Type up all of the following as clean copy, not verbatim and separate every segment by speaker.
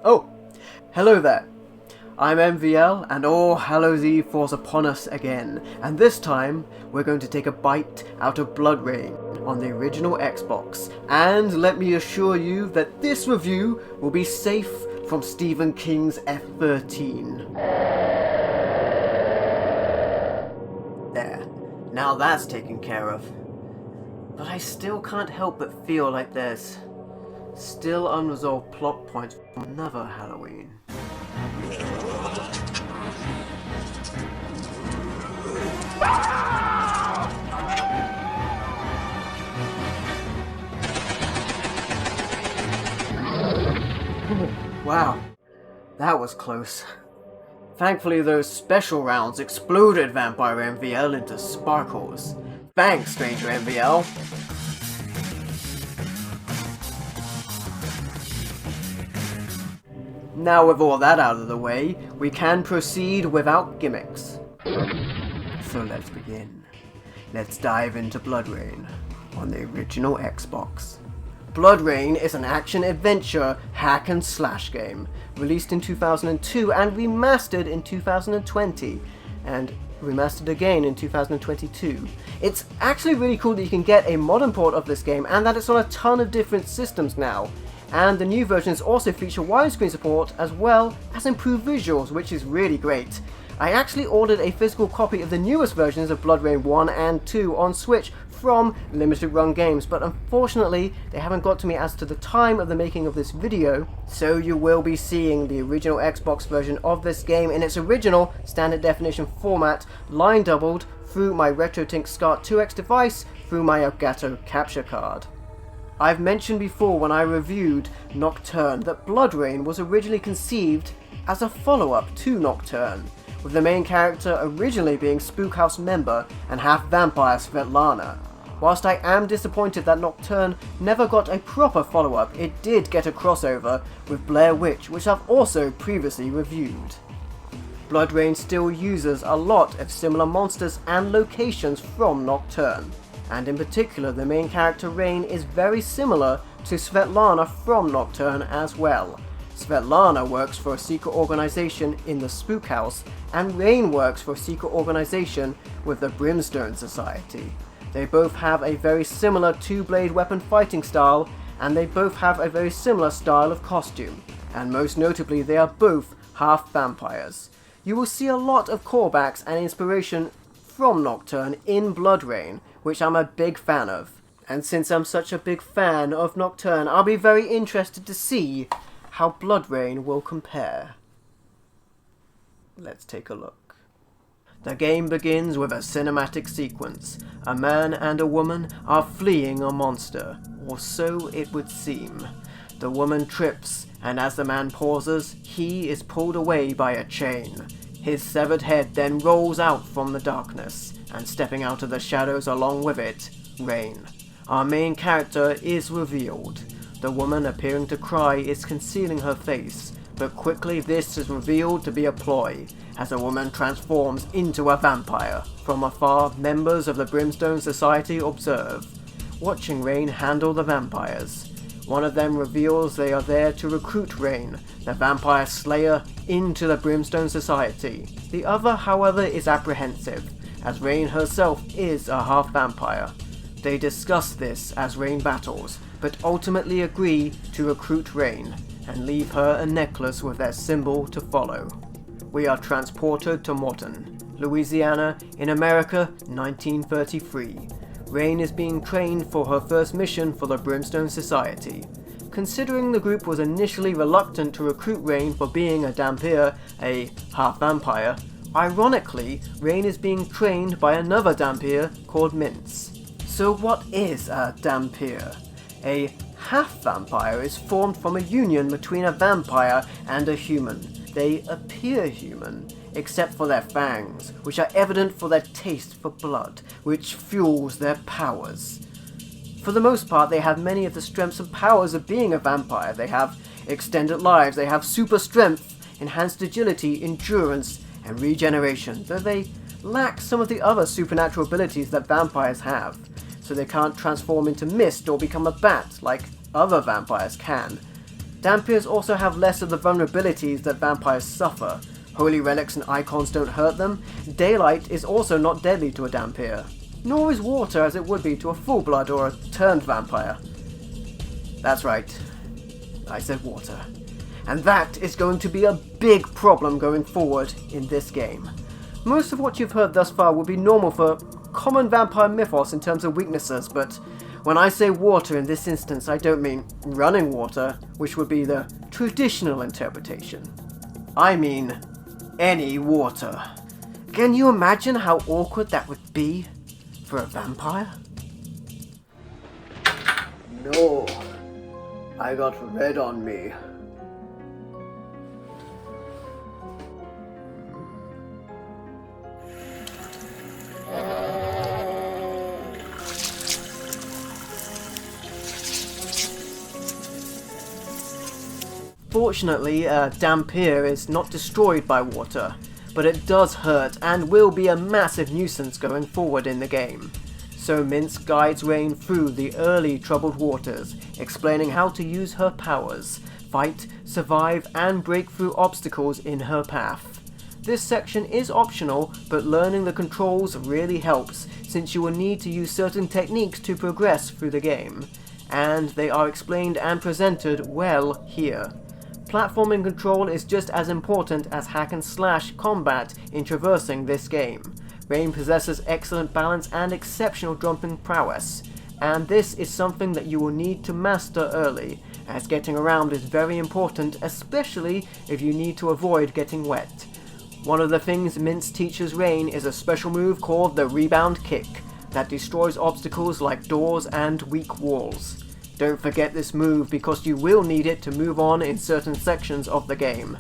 Speaker 1: Oh, hello there. I'm MVL, and All Hallows Eve falls upon us again, and this time we're going to take a bite out of BloodRayne on the original Xbox, and let me assure you that this review will be safe from Stephen King's F-13. There, now that's taken care of. But I still can't help but feel like there's still unresolved plot points from another Halloween. Wow, that was close. Thankfully those special rounds exploded Vampire MVL into sparkles. Thanks, Stranger MVL. Now with all that out of the way, we can proceed without gimmicks. So let's begin. Let's dive into BloodRayne on the original Xbox. BloodRayne is an action-adventure hack-and-slash game, released in 2002 and remastered in 2020, and remastered again in 2022. It's actually really cool that you can get a modern port of this game and that it's on a ton of different systems now. And the new versions also feature widescreen support as well as improved visuals, which is really great. I actually ordered a physical copy of the newest versions of BloodRayne 1 and 2 on Switch from Limited Run Games, but unfortunately they haven't got to me as to the time of the making of this video, so you will be seeing the original Xbox version of this game in its original standard definition format, line doubled through my RetroTink SCART 2X device through my Elgato capture card. I've mentioned before when I reviewed Nocturne that BloodRayne was originally conceived as a follow-up to Nocturne, with the main character originally being Spookhouse member and half-vampire Svetlana. Whilst I am disappointed that Nocturne never got a proper follow-up, it did get a crossover with Blair Witch, which I've also previously reviewed. BloodRayne still uses a lot of similar monsters and locations from Nocturne, and in particular the main character Rain is very similar to Svetlana from Nocturne as well. Svetlana works for a secret organization in the Spook House, and Rain works for a secret organization with the Brimstone Society. They both have a very similar two-blade weapon fighting style, and they both have a very similar style of costume, and most notably they are both half vampires. You will see a lot of callbacks and inspiration from Nocturne in BloodRayne, which I'm a big fan of. And since I'm such a big fan of Nocturne, I'll be very interested to see how BloodRayne will compare. Let's take a look. The game begins with a cinematic sequence. A man and a woman are fleeing a monster, or so it would seem. The woman trips, and as the man pauses, he is pulled away by a chain. His severed head then rolls out from the darkness, and stepping out of the shadows along with it, Rain. Our main character is revealed. The woman appearing to cry is concealing her face, but quickly this is revealed to be a ploy, as the woman transforms into a vampire. From afar, members of the Brimstone Society observe, watching Rain handle the vampires. One of them reveals they are there to recruit Rain, the vampire slayer, into the Brimstone Society. The other, however, is apprehensive, as Rain herself is a half-vampire. They discuss this as Rain battles, but ultimately agree to recruit Rain, and leave her a necklace with their symbol to follow. We are transported to Morton, Louisiana, in America, 1933. Rain is being trained for her first mission for the Brimstone Society. Considering the group was initially reluctant to recruit Rain for being a Dhampir, a half-vampire, ironically, Rain is being trained by another Dhampir called Mince. So what is a Dhampir? A half-vampire is formed from a union between a vampire and a human. They appear human, except for their fangs, which are evident for their taste for blood, which fuels their powers. For the most part, they have many of the strengths and powers of being a vampire. They have extended lives, they have super strength, enhanced agility, endurance, and regeneration, though they lack some of the other supernatural abilities that vampires have, so they can't transform into mist or become a bat like other vampires can. Dhampirs also have less of the vulnerabilities that vampires suffer. Holy relics and icons don't hurt them. Daylight is also not deadly to a Dhampir, nor is water as it would be to a full-blood or a turned vampire. That's right, I said water. And that is going to be a big problem going forward in this game. Most of what you've heard thus far will be normal for common vampire mythos in terms of weaknesses, but when I say water in this instance, I don't mean running water, which would be the traditional interpretation. I mean any water. Can you imagine how awkward that would be for a vampire? No, I got red on me. Fortunately, Dhampir is not destroyed by water, but it does hurt and will be a massive nuisance going forward in the game. So Mince guides Rayne through the early troubled waters, explaining how to use her powers, fight, survive, and break through obstacles in her path. This section is optional, but learning the controls really helps, since you will need to use certain techniques to progress through the game, and they are explained and presented well here. Platforming control is just as important as hack and slash combat in traversing this game. Rayne possesses excellent balance and exceptional jumping prowess, and this is something that you will need to master early, as getting around is very important, especially if you need to avoid getting wet. One of the things Mince teaches Rayne is a special move called the Rebound Kick, that destroys obstacles like doors and weak walls. Don't forget this move because you will need it to move on in certain sections of the game.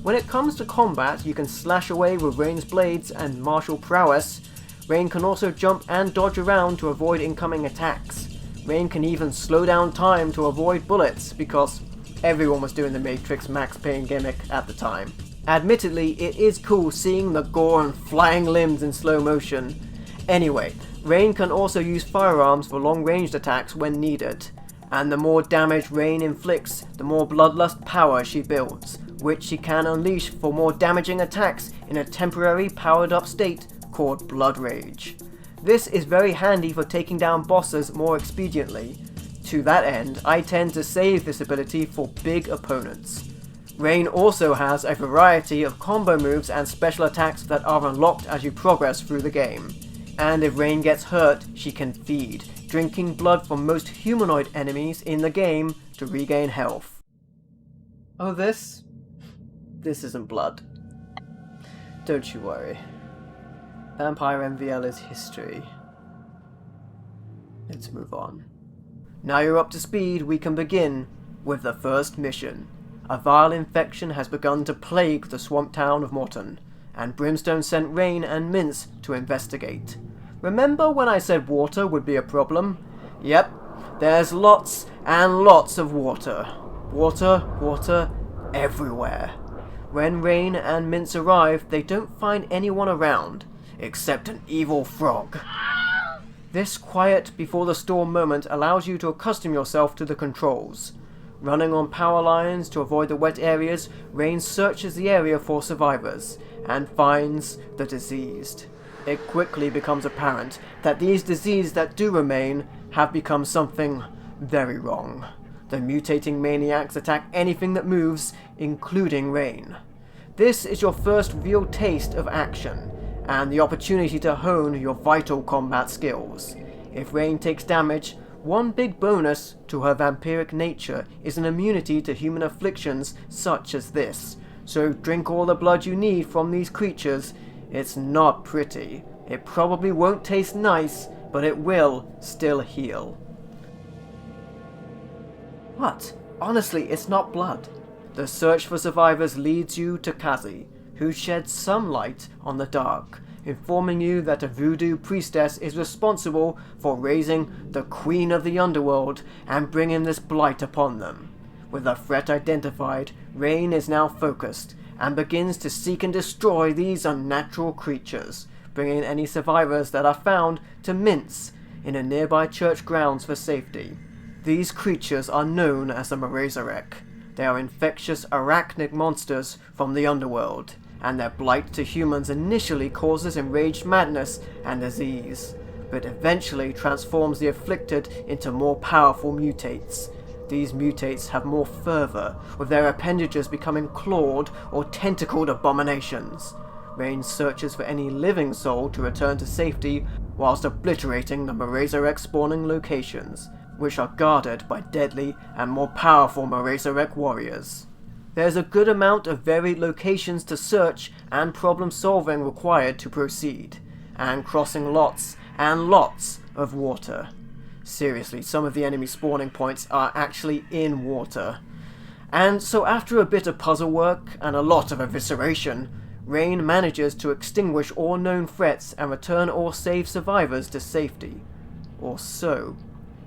Speaker 1: When it comes to combat, you can slash away with Rayne's blades and martial prowess. Rayne can also jump and dodge around to avoid incoming attacks. Rayne can even slow down time to avoid bullets because everyone was doing the Matrix Max Payne gimmick at the time. Admittedly, it is cool seeing the gore and flying limbs in slow motion. Anyway, Rayne can also use firearms for long-ranged attacks when needed. And the more damage Rayne inflicts, the more bloodlust power she builds, which she can unleash for more damaging attacks in a temporary powered-up state called Blood Rage. This is very handy for taking down bosses more expediently. To that end, I tend to save this ability for big opponents. Rayne also has a variety of combo moves and special attacks that are unlocked as you progress through the game. And if Rayne gets hurt, she can feed, drinking blood from most humanoid enemies in the game to regain health. Oh, this isn't blood. Don't you worry. Vampire MVL is history. Let's move on. Now you're up to speed, we can begin with the first mission. A vile infection has begun to plague the swamp town of Morton, and Brimstone sent Rayne and Mince to investigate. Remember when I said water would be a problem? Yep, there's lots and lots of water. Water everywhere. When Rayne and Mince arrive, they don't find anyone around, except an evil frog. This quiet before the storm moment allows you to accustom yourself to the controls. Running on power lines to avoid the wet areas, Rayne searches the area for survivors, and finds the diseased. It quickly becomes apparent that these diseased that do remain have become something very wrong. The mutating maniacs attack anything that moves, including Rayne. This is your first real taste of action, and the opportunity to hone your vital combat skills. If Rayne takes damage, one big bonus to her vampiric nature is an immunity to human afflictions such as this, so drink all the blood you need from these creatures. It's not pretty. It probably won't taste nice, but it will still heal. What? Honestly, it's not blood. The search for survivors leads you to Kazi, who sheds some light on the dark, informing you that a voodoo priestess is responsible for raising the Queen of the Underworld and bringing this blight upon them. With the threat identified, Rayne is now focused, and begins to seek and destroy these unnatural creatures, bringing any survivors that are found to Mince in a nearby church grounds for safety. These creatures are known as the Morazarek. They are infectious arachnid monsters from the underworld, and their blight to humans initially causes enraged madness and disease, but eventually transforms the afflicted into more powerful mutates. These mutates have more fervor, with their appendages becoming clawed or tentacled abominations. Rayne searches for any living soul to return to safety whilst obliterating the Morazarek spawning locations, which are guarded by deadly and more powerful Morazarek warriors. There's a good amount of varied locations to search and problem solving required to proceed, and crossing lots and lots of water. Seriously, some of the enemy spawning points are actually in water. And so after a bit of puzzle work and a lot of evisceration, Rayne manages to extinguish all known threats and return all saved survivors to safety. Or so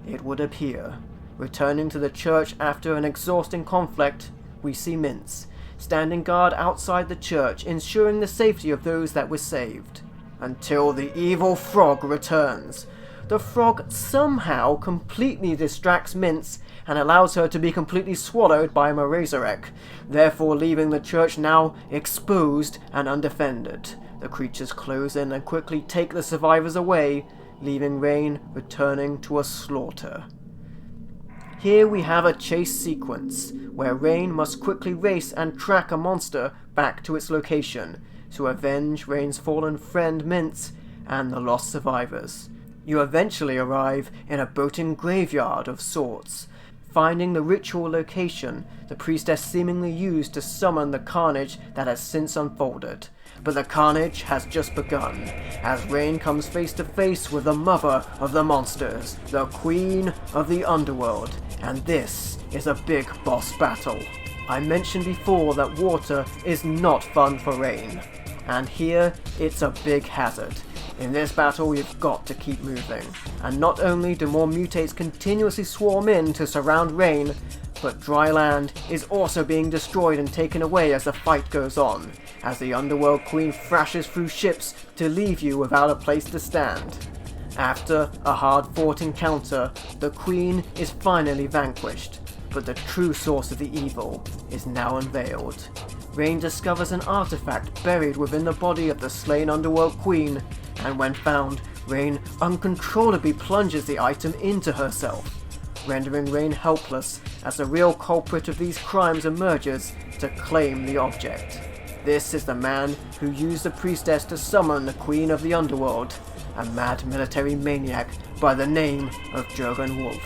Speaker 1: it would appear. Returning to the church after an exhausting conflict, we see Mintz, standing guard outside the church, ensuring the safety of those that were saved. Until the evil frog returns. The frog somehow completely distracts Mintz and allows her to be completely swallowed by Morazarek, therefore leaving the church now exposed and undefended. The creatures close in and quickly take the survivors away, leaving Rayne returning to a slaughter. Here we have a chase sequence, where Rayne must quickly race and track a monster back to its location, to avenge Rayne's fallen friend Mintz and the lost survivors. You eventually arrive in a boating graveyard of sorts, finding the ritual location the priestess seemingly used to summon the carnage that has since unfolded. But the carnage has just begun, as Rayne comes face to face with the mother of the monsters, the queen of the underworld, and this is a big boss battle. I mentioned before that water is not fun for Rayne, and here it's a big hazard. In this battle you've got to keep moving, and not only do more mutates continuously swarm in to surround Rayne, but dry land is also being destroyed and taken away as the fight goes on, as the Underworld Queen thrashes through ships to leave you without a place to stand. After a hard-fought encounter, the Queen is finally vanquished, but the true source of the evil is now unveiled. Rayne discovers an artifact buried within the body of the slain Underworld Queen, and when found, Rayne uncontrollably plunges the item into herself, rendering Rayne helpless as the real culprit of these crimes emerges to claim the object. This is the man who used the priestess to summon the Queen of the Underworld, a mad military maniac by the name of Jurgen Wolf.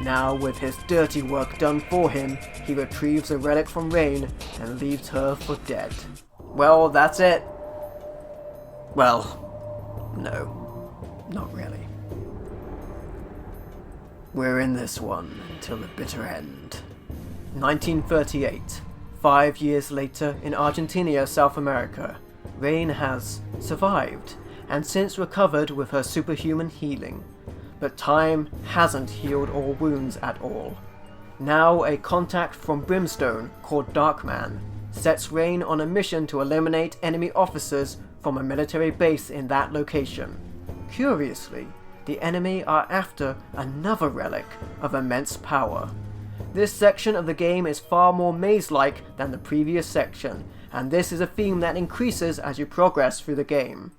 Speaker 1: Now, with his dirty work done for him, he retrieves a relic from Rayne and leaves her for dead. Well, that's it. Well, no, not really. We're in this one until the bitter end. 1938. 5 years later, in Argentina, South America, Rayne has survived, and since recovered with her superhuman healing. But time hasn't healed all wounds at all. Now a contact from Brimstone, called Darkman, sets Rayne on a mission to eliminate enemy officers from a military base in that location. Curiously, the enemy are after another relic of immense power. This section of the game is far more maze-like than the previous section, and this is a theme that increases as you progress through the game.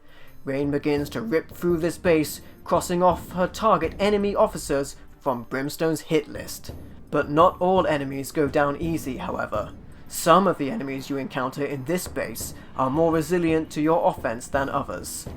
Speaker 1: Rayne begins to rip through this base, crossing off her target enemy officers from Brimstone's hit list. But not all enemies go down easy, however. Some of the enemies you encounter in this base are more resilient to your offense than others.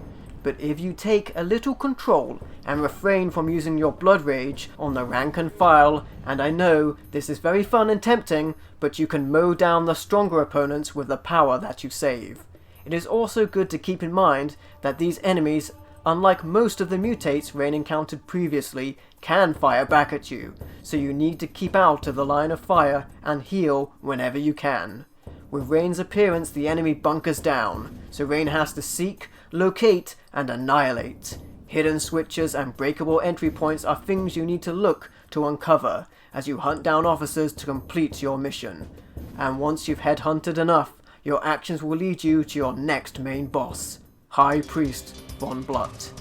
Speaker 1: But if you take a little control and refrain from using your blood rage on the rank and file, and I know this is very fun and tempting, but you can mow down the stronger opponents with the power that you save. It is also good to keep in mind that these enemies, unlike most of the mutates Rayne encountered previously, can fire back at you, so you need to keep out of the line of fire and heal whenever you can. With Rayne's appearance, the enemy bunkers down, so Rayne has to seek, locate, and annihilate. Hidden switches and breakable entry points are things you need to look to uncover as you hunt down officers to complete your mission. And once you've headhunted enough, your actions will lead you to your next main boss, High Priest von Blutt.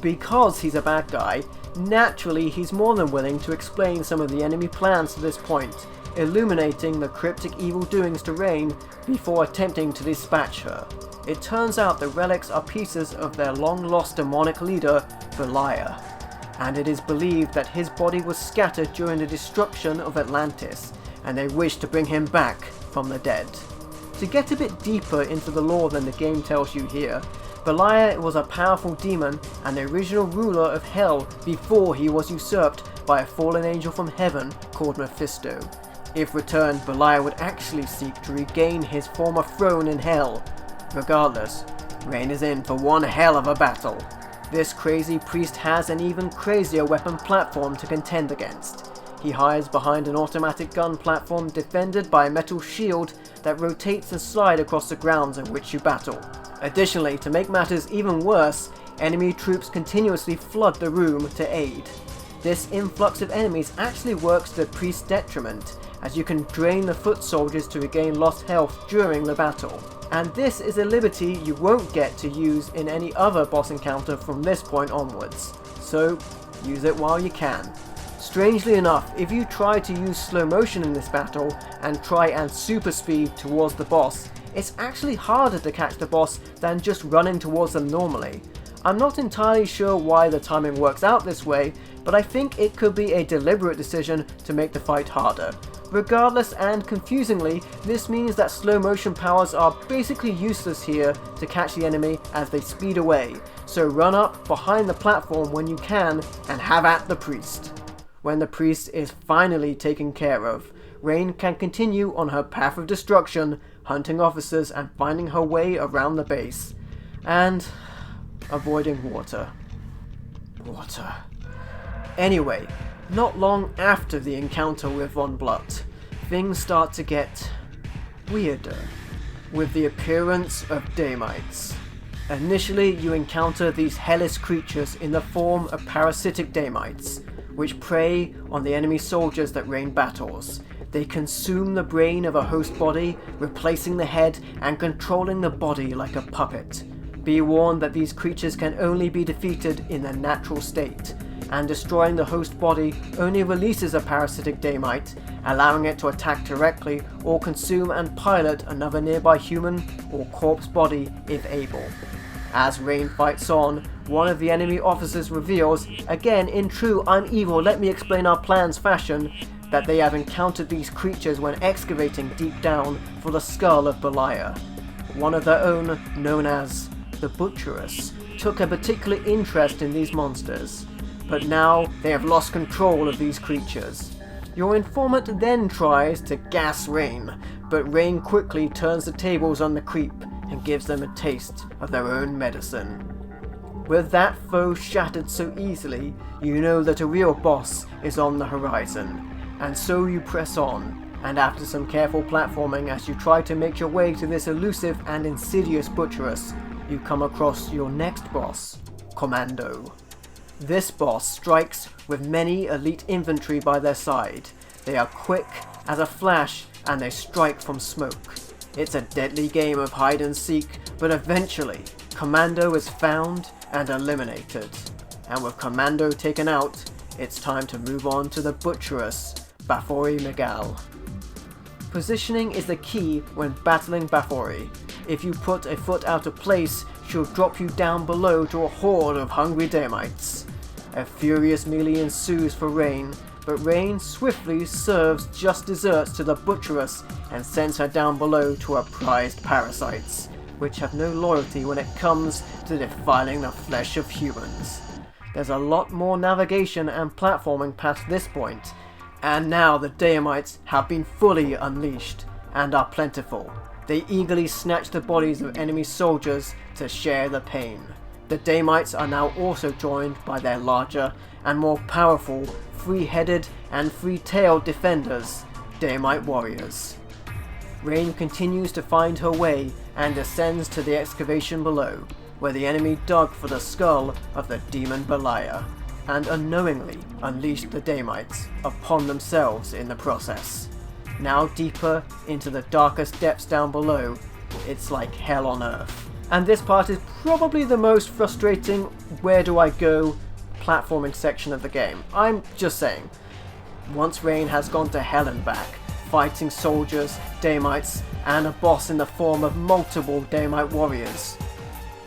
Speaker 1: Because he's a bad guy, Naturally, he's more than willing to explain some of the enemy plans to this point, illuminating the cryptic evil doings to Rayne before attempting to dispatch her. It turns out the relics are pieces of their long-lost demonic leader, Beliar, and it is believed that his body was scattered during the destruction of Atlantis, and they wish to bring him back from the dead. To get a bit deeper into the lore than the game tells you here, Beliar was a powerful demon and the original ruler of Hell before he was usurped by a fallen angel from heaven called Mephisto. If returned, Beliar would actually seek to regain his former throne in Hell. Regardless, Rayne is in for one hell of a battle. This crazy priest has an even crazier weapon platform to contend against. He hides behind an automatic gun platform defended by a metal shield that rotates and slides across the grounds in which you battle. Additionally, to make matters even worse, enemy troops continuously flood the room to aid. This influx of enemies actually works to the priest's detriment, as you can drain the foot soldiers to regain lost health during the battle. And this is a liberty you won't get to use in any other boss encounter from this point onwards, so use it while you can. Strangely enough, if you try to use slow motion in this battle and try and super speed towards the boss, it's actually harder to catch the boss than just running towards them normally. I'm not entirely sure why the timing works out this way, but I think it could be a deliberate decision to make the fight harder. Regardless, and confusingly, this means that slow motion powers are basically useless here to catch the enemy as they speed away, so run up behind the platform when you can and have at the priest. When the priest is finally taken care of, Rayne can continue on her path of destruction, hunting officers and finding her way around the base, and avoiding water. Anyway, not long after the encounter with Von Blutt, things start to get weirder, with the appearance of Damites. Initially, you encounter these hellish creatures in the form of parasitic Damites, which prey on the enemy soldiers that Rayne battles. They consume the brain of a host body, replacing the head and controlling the body like a puppet. Be warned that these creatures can only be defeated in their natural state, and destroying the host body only releases a parasitic Damite, allowing it to attack directly or consume and pilot another nearby human or corpse body if able. As Rayne fights on, one of the enemy officers reveals, again in true "I'm evil, let me explain our plans" fashion, that they have encountered these creatures when excavating deep down for the skull of Beliar. One of their own, known as the Butcheress, took a particular interest in these monsters, but now they have lost control of these creatures. Your informant then tries to gas Rayne, but Rayne quickly turns the tables on the creep and gives them a taste of their own medicine. With that foe shattered so easily, you know that a real boss is on the horizon, and so you press on, and after some careful platforming as you try to make your way to this elusive and insidious Butcheress, you come across your next boss, Commando. This boss strikes with many elite infantry by their side. They are quick as a flash and they strike from smoke. It's a deadly game of hide and seek, but eventually Commando is found and eliminated. And with Commando taken out, it's time to move on to the Butcheress, Bafori Miguel. Positioning is the key when battling Bafori. If you put a foot out of place, she'll drop you down below to a horde of hungry Damites. A furious melee ensues for Rayne, but Rayne swiftly serves just desserts to the Butcheress and sends her down below to her prized parasites, which have no loyalty when it comes to defiling the flesh of humans. There's a lot more navigation and platforming past this point, and now the Damites have been fully unleashed and are plentiful. They eagerly snatch the bodies of enemy soldiers to share the pain. The Damites are now also joined by their larger and more powerful three-headed and three-tailed defenders, Damite warriors. Rayne continues to find her way and descends to the excavation below, where the enemy dug for the skull of the demon Beliar, and unknowingly unleashed the Damites upon themselves in the process. Now deeper into the darkest depths down below, it's like hell on earth. And this part is probably the most frustrating "where do I go?" platforming section of the game. I'm just saying. Once Rayne has gone to hell and back, fighting soldiers, Damites, and a boss in the form of multiple Damite warriors,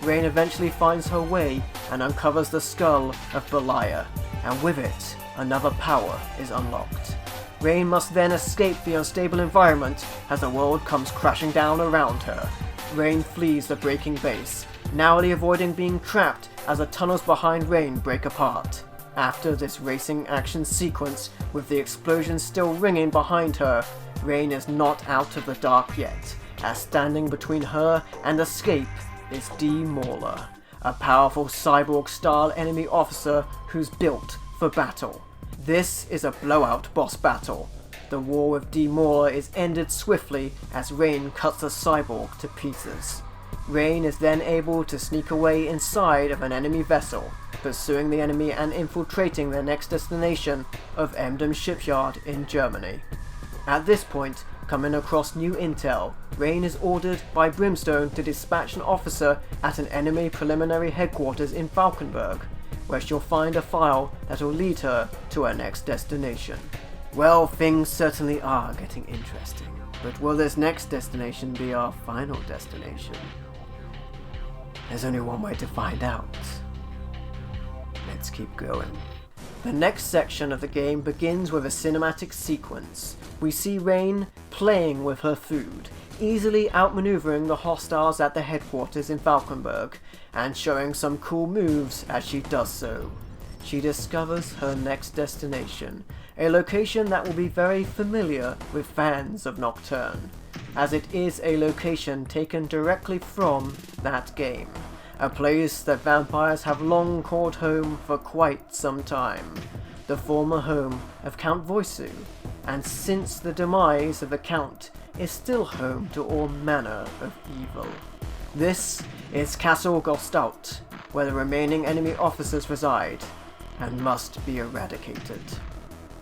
Speaker 1: Rayne eventually finds her way and uncovers the skull of Beliar, and with it, another power is unlocked. Rayne must then escape the unstable environment as the world comes crashing down around her. Rayne flees the breaking base, narrowly avoiding being trapped as the tunnels behind Rayne break apart. After this racing action sequence, with the explosion still ringing behind her, Rayne is not out of the dark yet, as standing between her and escape is D. Mauler, a powerful cyborg-style enemy officer who's built for battle. This is a blowout boss battle. The war with D. Mauler is ended swiftly as Rayne cuts the cyborg to pieces. Rayne is then able to sneak away inside of an enemy vessel, pursuing the enemy and infiltrating their next destination of Emden Shipyard in Germany. At this point, coming across new intel, Rayne is ordered by Brimstone to dispatch an officer at an enemy preliminary headquarters in Falkenberg, where she'll find a file that will lead her to her next destination. Well, things certainly are getting interesting, but will this next destination be our final destination? There's only one way to find out. Let's keep going. The next section of the game begins with a cinematic sequence. We see Rayne playing with her food, easily outmaneuvering the hostiles at the headquarters in Falkenberg, and showing some cool moves as she does so. She discovers her next destination, a location that will be very familiar with fans of Nocturne, as it is a location taken directly from that game. A place that vampires have long called home for quite some time, the former home of Count Voisu, and since the demise of the Count, is still home to all manner of evil. This is Castle Gestalt, where the remaining enemy officers reside, and must be eradicated.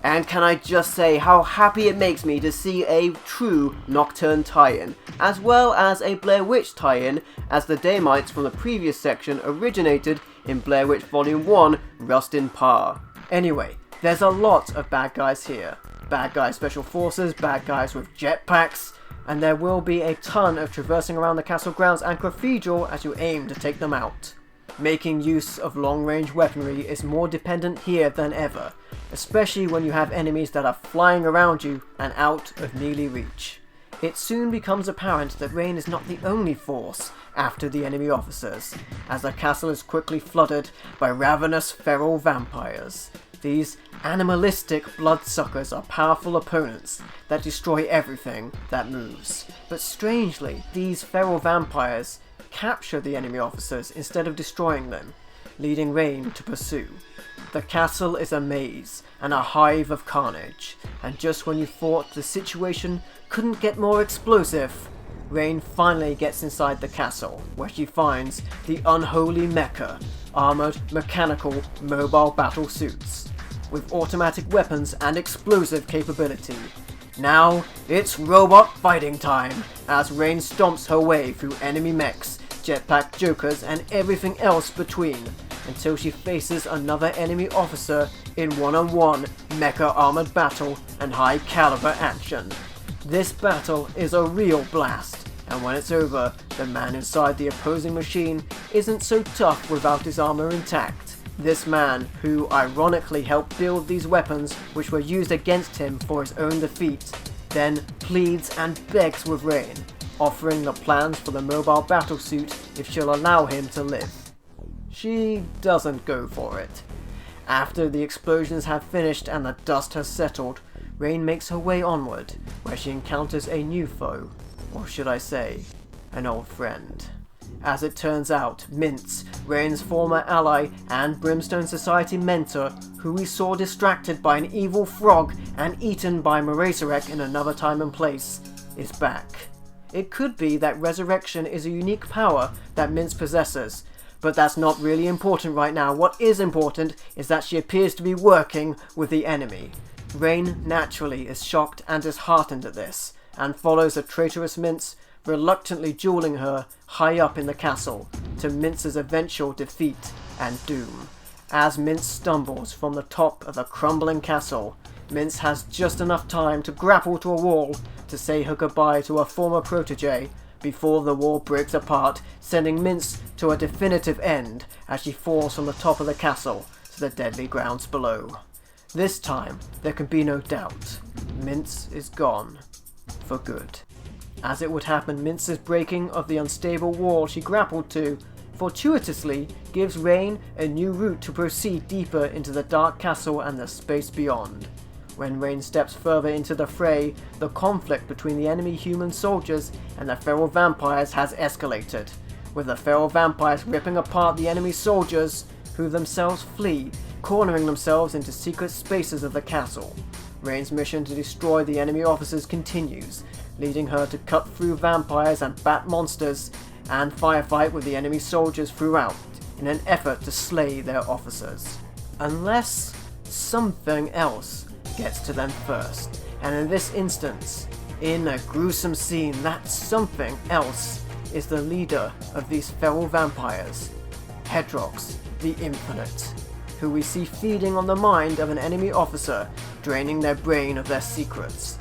Speaker 1: And can I just say how happy it makes me to see a true Nocturne tie-in, as well as a Blair Witch tie-in, as the Damites from the previous section originated in Blair Witch Volume 1, Rust in Par. Anyway, there's a lot of bad guys here. Bad guy special forces, bad guys with jetpacks, and there will be a ton of traversing around the castle grounds and cathedral as you aim to take them out. Making use of long-range weaponry is more dependent here than ever, especially when you have enemies that are flying around you and out of melee reach. It soon becomes apparent that Rayne is not the only force after the enemy officers, as the castle is quickly flooded by ravenous feral vampires. These animalistic bloodsuckers are powerful opponents that destroy everything that moves. But strangely, these feral vampires capture the enemy officers instead of destroying them, leading Rayne to pursue. The castle is a maze and a hive of carnage, and just when you thought the situation couldn't get more explosive, Rayne finally gets inside the castle, where she finds the unholy mecha, armoured, mechanical, mobile battle suits, with automatic weapons and explosive capability. Now, it's robot fighting time, as Rayne stomps her way through enemy mechs, jetpack jokers, and everything else between, until she faces another enemy officer in one-on-one mecha armored battle and high caliber action. This battle is a real blast, and when it's over, the man inside the opposing machine isn't so tough without his armor intact. This man, who ironically helped build these weapons which were used against him for his own defeat, then pleads and begs with Rayne, offering the plans for the mobile battlesuit if she'll allow him to live. She doesn't go for it. After the explosions have finished and the dust has settled, Rayne makes her way onward, where she encounters a new foe, or should I say, an old friend. As it turns out, Mintz, Rayne's former ally and Brimstone Society mentor, who we saw distracted by an evil frog and eaten by Maracerek in another time and place, is back. It could be that resurrection is a unique power that Mintz possesses, but that's not really important right now. What is important is that she appears to be working with the enemy. Rayne naturally is shocked and disheartened at this, and follows the traitorous Mintz, reluctantly dueling her high up in the castle, to Mintz's eventual defeat and doom. As Mince stumbles from the top of the crumbling castle, Mince has just enough time to grapple to a wall to say her goodbye to her former protege before the wall breaks apart, sending Mince to a definitive end as she falls from the top of the castle to the deadly grounds below. This time, there can be no doubt. Mince is gone. For good. As it would happen, Mince's breaking of the unstable wall she grappled to fortuitously gives Rayne a new route to proceed deeper into the dark castle and the space beyond. When Rayne steps further into the fray, the conflict between the enemy human soldiers and the feral vampires has escalated, with the feral vampires ripping apart the enemy soldiers, who themselves flee, cornering themselves into secret spaces of the castle. Rayne's mission to destroy the enemy officers continues, leading her to cut through vampires and bat monsters and firefight with the enemy soldiers throughout in an effort to slay their officers. Unless something else gets to them first, and in this instance, in a gruesome scene, that something else is the leader of these feral vampires, Hedrox the Infinite, who we see feeding on the mind of an enemy officer, draining their brain of their secrets.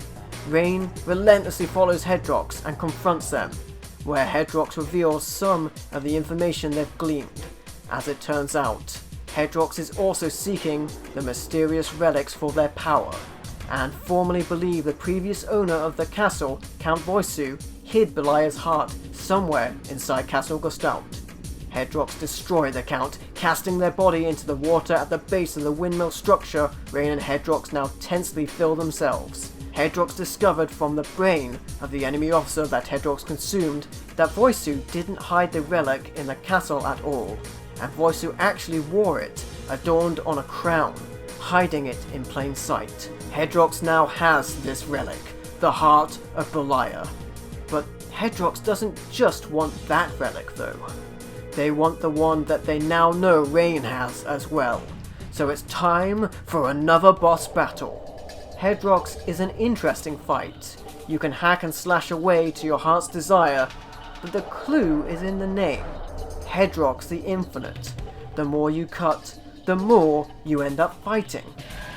Speaker 1: Rayne relentlessly follows Hedrox and confronts them, where Hedrox reveals some of the information they've gleaned. As it turns out, Hedrox is also seeking the mysterious relics for their power, and formerly believed the previous owner of the castle, Count Voisu, hid Beliar's heart somewhere inside Castle Gestalt. Hedrox destroy the Count, casting their body into the water at the base of the windmill structure. Rayne and Hedrox now tensely fill themselves. Hedrox discovered from the brain of the enemy officer that Hedrox consumed that Voisu didn't hide the relic in the castle at all, and Voisu actually wore it, adorned on a crown, hiding it in plain sight. Hedrox now has this relic, the heart of Beliar. But Hedrox doesn't just want that relic though. They want the one that they now know Rayne has as well. So it's time for another boss battle. Hedrox is an interesting fight. You can hack and slash away to your heart's desire, but the clue is in the name, Hedrox the Infinite. The more you cut, the more you end up fighting.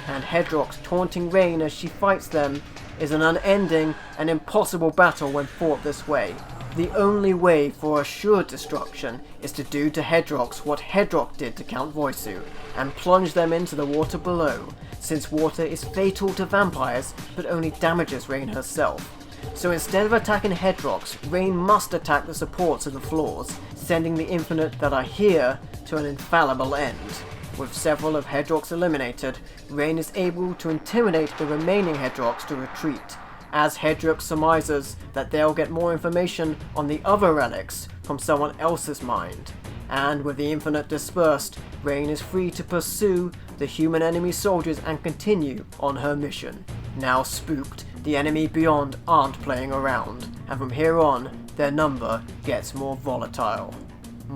Speaker 1: And Hedrox taunting Rayne as she fights them is an unending and impossible battle when fought this way. The only way for assured destruction is to do to Hedrox what Hedrox did to Count Voisu, and plunge them into the water below, since water is fatal to vampires but only damages Rayne herself. So instead of attacking Hedrox, Rayne must attack the supports of the floors, sending the Infinite that are here to an infallible end. With several of Hedrox eliminated, Rayne is able to intimidate the remaining Hedrox to retreat, as Hedrox surmises that they'll get more information on the other relics from someone else's mind. And with the Infinite dispersed, Rayne is free to pursue the human enemy soldiers and continue on her mission. Now spooked, the enemy beyond aren't playing around, and from here on, their number gets more volatile.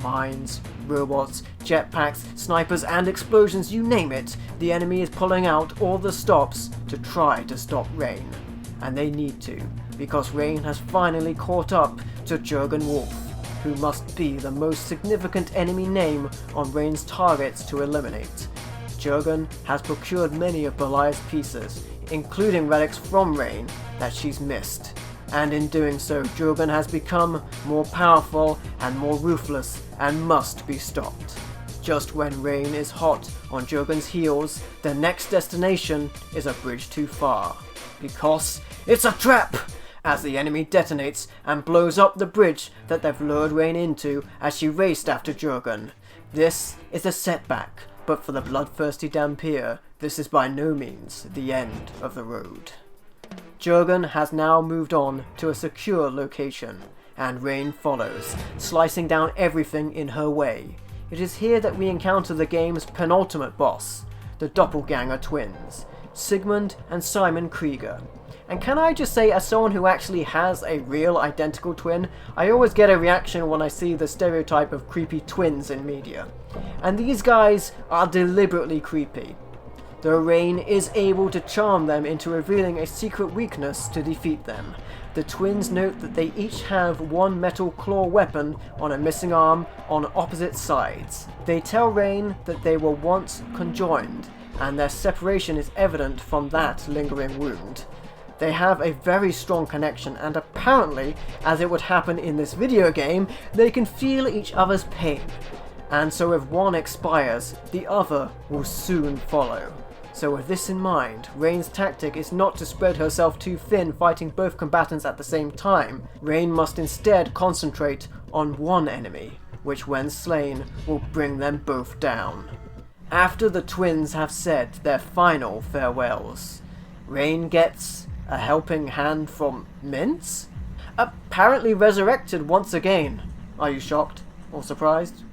Speaker 1: Mines, robots, jetpacks, snipers and explosions, you name it, the enemy is pulling out all the stops to try to stop Rayne. And they need to, because Rayne has finally caught up to Jurgen Wolf, who must be the most significant enemy name on Rayne's targets to eliminate. Jurgen has procured many of Beliar's pieces, including relics from Rayne that she's missed, and in doing so Jurgen has become more powerful and more ruthless and must be stopped. Just when Rayne is hot on Jurgen's heels, the next destination is a bridge too far. Because it's a trap! As the enemy detonates and blows up the bridge that they've lured Rayne into as she raced after Jurgen. This is a setback, but for the bloodthirsty Dampier, this is by no means the end of the road. Jurgen has now moved on to a secure location, and Rayne follows, slicing down everything in her way. It is here that we encounter the game's penultimate boss, the doppelganger twins, Sigmund and Simon Krieger. And can I just say, as someone who actually has a real identical twin, I always get a reaction when I see the stereotype of creepy twins in media. And these guys are deliberately creepy. though Rayne is able to charm them into revealing a secret weakness to defeat them. The twins note that they each have one metal claw weapon on a missing arm on opposite sides. They tell Rayne that they were once conjoined, and their separation is evident from that lingering wound. They have a very strong connection, and apparently, as it would happen in this video game, they can feel each other's pain. And so if one expires, the other will soon follow. So with this in mind, Rayne's tactic is not to spread herself too thin fighting both combatants at the same time. Rayne must instead concentrate on one enemy, which when slain will bring them both down. After the twins have said their final farewells, Rayne gets a helping hand from Mince? Apparently resurrected once again. Are you shocked? Or surprised?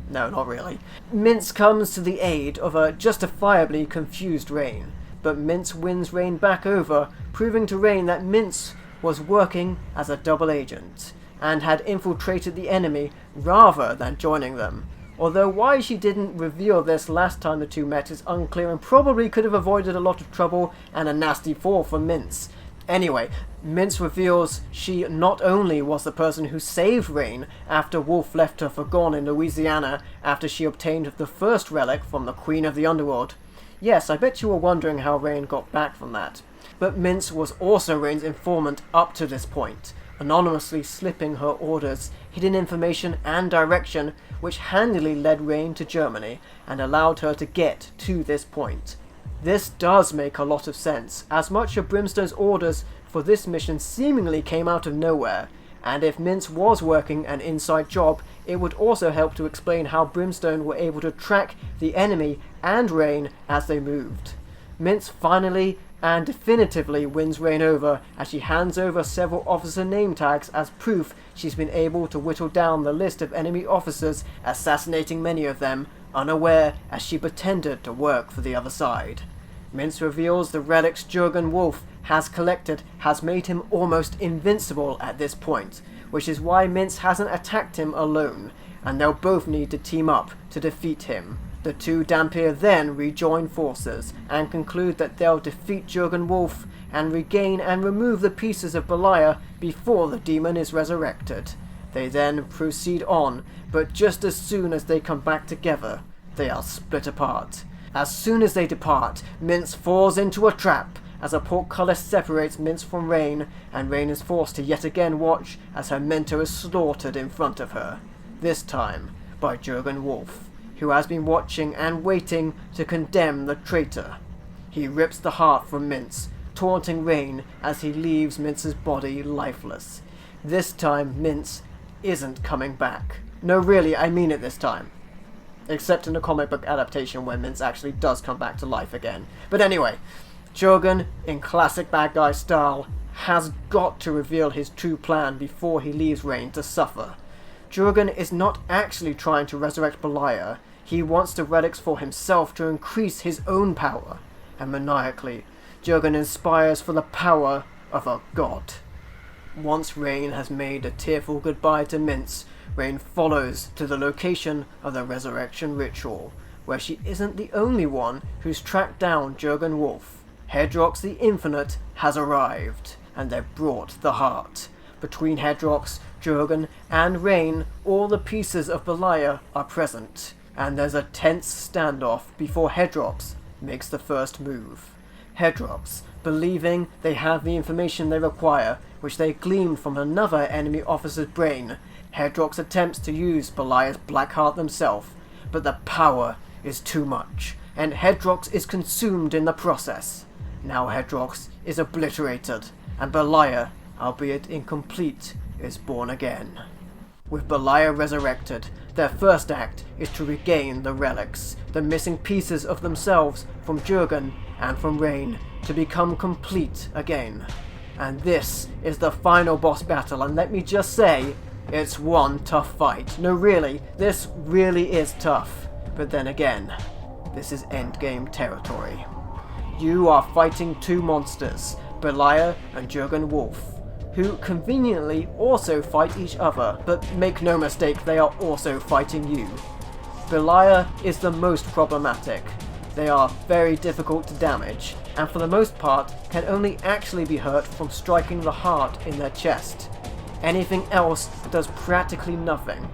Speaker 1: No, not really. Mince comes to the aid of a justifiably confused Rayne, but Mince wins Rayne back over, proving to Rayne that Mince was working as a double agent, and had infiltrated the enemy rather than joining them. Although why she didn't reveal this last time the two met is unclear and probably could have avoided a lot of trouble and a nasty fall from Mince. Anyway, Mince reveals she not only was the person who saved Rayne after Wolf left her for gone in Louisiana after she obtained the first relic from the Queen of the Underworld. Yes, I bet you were wondering how Rayne got back from that. But Mince was also Rayne's informant up to this point, anonymously slipping her orders, hidden information and direction, which handily led Rayne to Germany and allowed her to get to this point. This does make a lot of sense, as much of Brimstone's orders for this mission seemingly came out of nowhere, and if Mince was working an inside job, it would also help to explain how Brimstone were able to track the enemy and Rayne as they moved. Mince finally and definitively wins Rayne over as she hands over several officer name tags as proof she's been able to whittle down the list of enemy officers, assassinating many of them, unaware as she pretended to work for the other side. Mince reveals the relics Jurgen Wolf has collected has made him almost invincible at this point, which is why Mince hasn't attacked him alone, and they'll both need to team up to defeat him. The two Dampier then rejoin forces and conclude that they'll defeat Jurgen Wolf and regain and remove the pieces of Beliar before the demon is resurrected. They then proceed on, but just as soon as they come back together, they are split apart. As soon as they depart, Mince falls into a trap as a portcullis separates Mince from Rayne, and Rayne is forced to yet again watch as her mentor is slaughtered in front of her, this time by Jurgen Wolf, who has been watching and waiting to condemn the traitor. He rips the heart from Mince, taunting Rayne as he leaves Mince's body lifeless. This time Mince isn't coming back. No, really, I mean it this time. Except in the comic book adaptation where Mince actually does come back to life again. But anyway, Jurgen, in classic bad guy style, has got to reveal his true plan before he leaves Rayne to suffer. Jurgen is not actually trying to resurrect Beliar. He wants the relics for himself to increase his own power. And maniacally, Jurgen inspires for the power of a god. Once Rayne has made a tearful goodbye to Mince, Rayne follows to the location of the resurrection ritual, where she isn't the only one who's tracked down Jurgen Wolf. Hedrox the Infinite has arrived, and they've brought the heart. Between Hedrox, Jurgen, and Rayne, all the pieces of Beliar are present, and there's a tense standoff before Hedrox makes the first move. Hedrox, believing they have the information they require, which they gleaned from another enemy officer's brain, Hedrox attempts to use Beliar's black heart themselves, but the power is too much, and Hedrox is consumed in the process. Now Hedrox is obliterated, and Beliar, albeit incomplete, is born again. With Beliar resurrected, their first act is to regain the relics, the missing pieces of themselves from Jurgen and from Rayne, to become complete again. And this is the final boss battle, and let me just say, it's one tough fight. No, really, this really is tough. But then again, this is endgame territory. You are fighting two monsters, Beliar and Jurgen Wolf, who conveniently also fight each other, but make no mistake, they are also fighting you. Beliar is the most problematic. they are very difficult to damage, and for the most part can only actually be hurt from striking the heart in their chest. Anything else does practically nothing.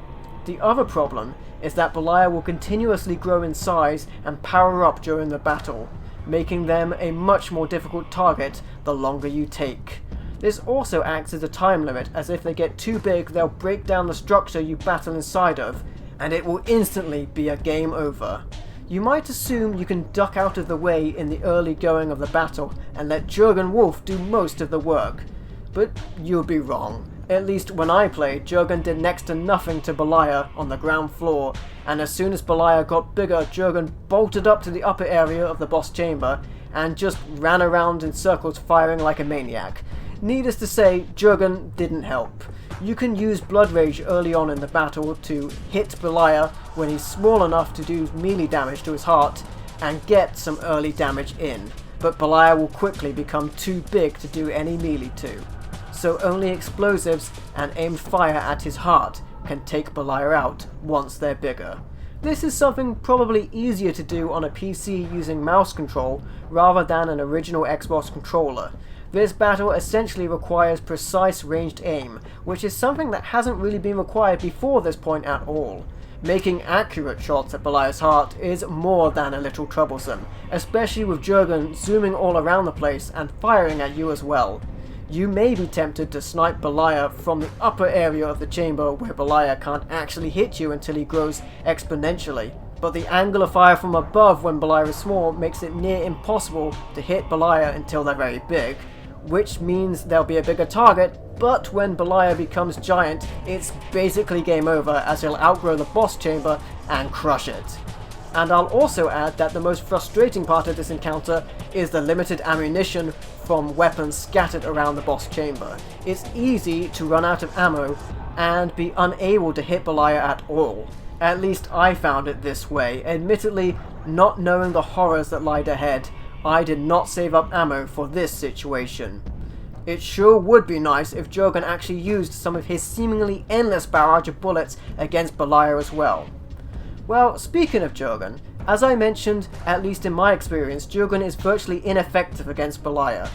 Speaker 1: The other problem is that Beliar will continuously grow in size and power up during the battle, making them a much more difficult target the longer you take. This also acts as a time limit, as if they get too big they'll break down the structure you battle inside of, and it will instantly be a game over. You might assume you can duck out of the way in the early going of the battle and let Jurgen Wolf do most of the work, but you'll be wrong. At least when I played, Jurgen did next to nothing to Beliar on the ground floor, and as soon as Beliar got bigger, Jurgen bolted up to the upper area of the boss chamber and just ran around in circles firing like a maniac. Needless to say, Jurgen didn't help. You can use Blood Rage early on in the battle to hit Beliar when he's small enough to do melee damage to his heart and get some early damage in, but Beliar will quickly become too big to do any melee to. So only explosives and aimed fire at his heart can take Beliar out once they're bigger. This is something probably easier to do on a PC using mouse control rather than an original Xbox controller. This battle essentially requires precise ranged aim, which is something that hasn't really been required before this point at all. Making accurate shots at Beliar's heart is more than a little troublesome, especially with Jurgen zooming all around the place and firing at you as well. You may be tempted to snipe Beliar from the upper area of the chamber where Beliar can't actually hit you until he grows exponentially, but the angle of fire from above when Beliar is small makes it near impossible to hit Beliar until they're very big, which means they'll be a bigger target, but when Beliar becomes giant, it's basically game over as he'll outgrow the boss chamber and crush it. And I'll also add that the most frustrating part of this encounter is the limited ammunition from weapons scattered around the boss chamber. It's easy to run out of ammo and be unable to hit Beliar at all. At least I found it this way. Admittedly, not knowing the horrors that lied ahead, I did not save up ammo for this situation. It sure would be nice if Jurgen actually used some of his seemingly endless barrage of bullets against Beliar as well. Well, speaking of Jurgen, as I mentioned, at least in my experience, Jurgen is virtually ineffective against Beliar,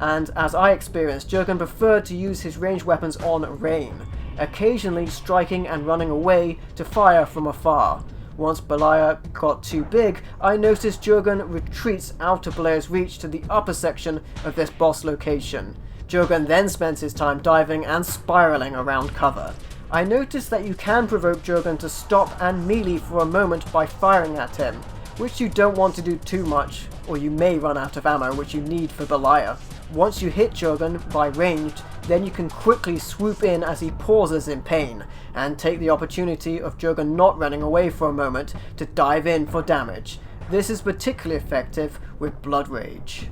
Speaker 1: and as I experienced, Jurgen preferred to use his ranged weapons on Rayne, occasionally striking and running away to fire from afar. Once Beliar got too big, I noticed Jurgen retreats out of Beliar's reach to the upper section of this boss location. Jurgen then spends his time diving and spiraling around cover. I noticed that you can provoke Jurgen to stop and melee for a moment by firing at him, which you don't want to do too much, or you may run out of ammo which you need for Beliar. Once you hit Jurgen by ranged, then you can quickly swoop in as he pauses in pain, and take the opportunity of Jurgen not running away for a moment to dive in for damage. This is particularly effective with Blood Rage.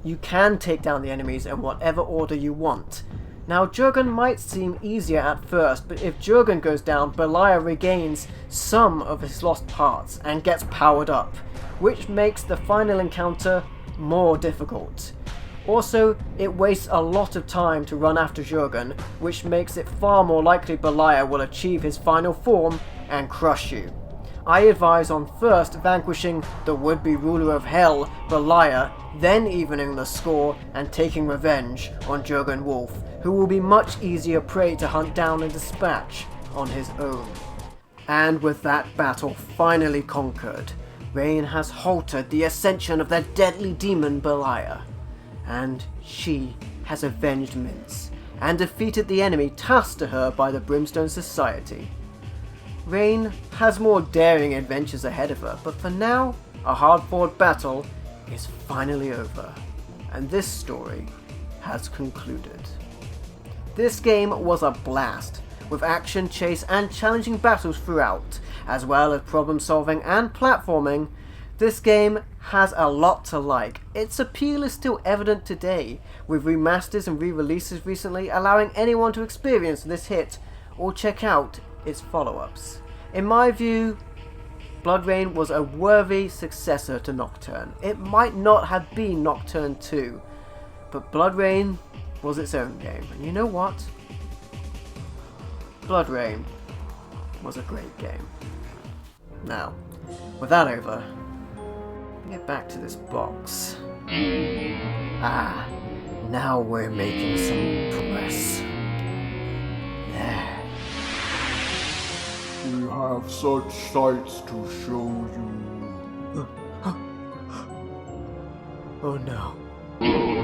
Speaker 1: You can take down the enemies in whatever order you want. Now, Jurgen might seem easier at first, but if Jurgen goes down, Beliar regains some of his lost parts and gets powered up, which makes the final encounter more difficult. Also, it wastes a lot of time to run after Jurgen, which makes it far more likely Beliar will achieve his final form and crush you. I advise on first vanquishing the would-be ruler of hell, Beliar, then evening the score and taking revenge on Jurgen Wolf, who will be much easier prey to hunt down and dispatch on his own. And with that battle finally conquered, Rayne has halted the ascension of the deadly demon Beliar, and she has avenged Mince and defeated the enemy tasked to her by the Brimstone Society. Rayne has more daring adventures ahead of her, but for now, a hard-fought battle is finally over, and this story has concluded. This game was a blast, with action, chase, and challenging battles throughout, as well as problem-solving and platforming. This game has a lot to like. Its appeal is still evident today, with remasters and re-releases recently allowing anyone to experience this hit or check out its follow-ups. In my view, BloodRayne was a worthy successor to Nocturne. It might not have been Nocturne 2, but BloodRayne was its own game. And you know what? BloodRayne was a great game. Now, with that over, get back to this box. Ah, now we're making some progress. There.
Speaker 2: We have such sights to show you.
Speaker 1: Oh no.